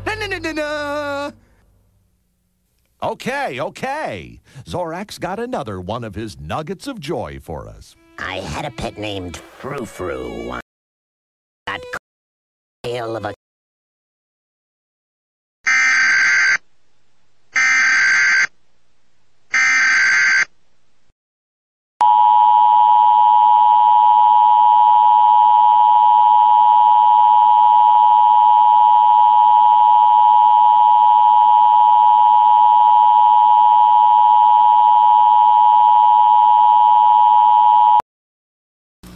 Na-na-na-na-na! Okay. Zorak's got another one of his nuggets of joy for us. I had a pet named Frou-Frou. That tail of a...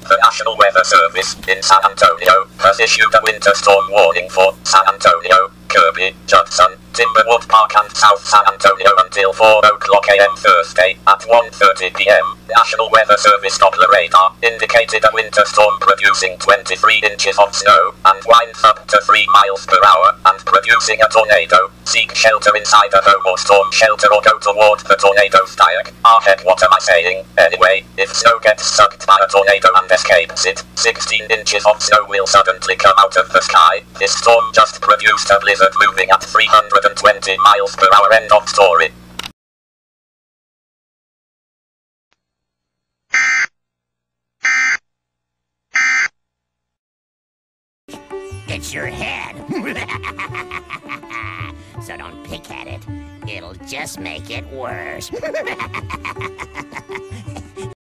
The National Weather Service in San Antonio has issued a winter storm warning for San Antonio, Kirby, Judson, Timberwood Park and South San Antonio until 4 o'clock a.m. Thursday at 1:30 p.m. National Weather Service Doplar radar indicated a winter storm producing 23 inches of snow and winds up to 3 miles per hour and producing a tornado. Seek shelter inside a home or storm shelter or go toward the tornado's diag. Heck, what am I saying? Anyway, if snow gets sucked by a tornado and escapes it, 16 inches of snow will suddenly come out of the sky. This storm just produced a blizzard moving at 320 miles per hour. End of story. It's your head. So don't pick at it. It'll just make it worse.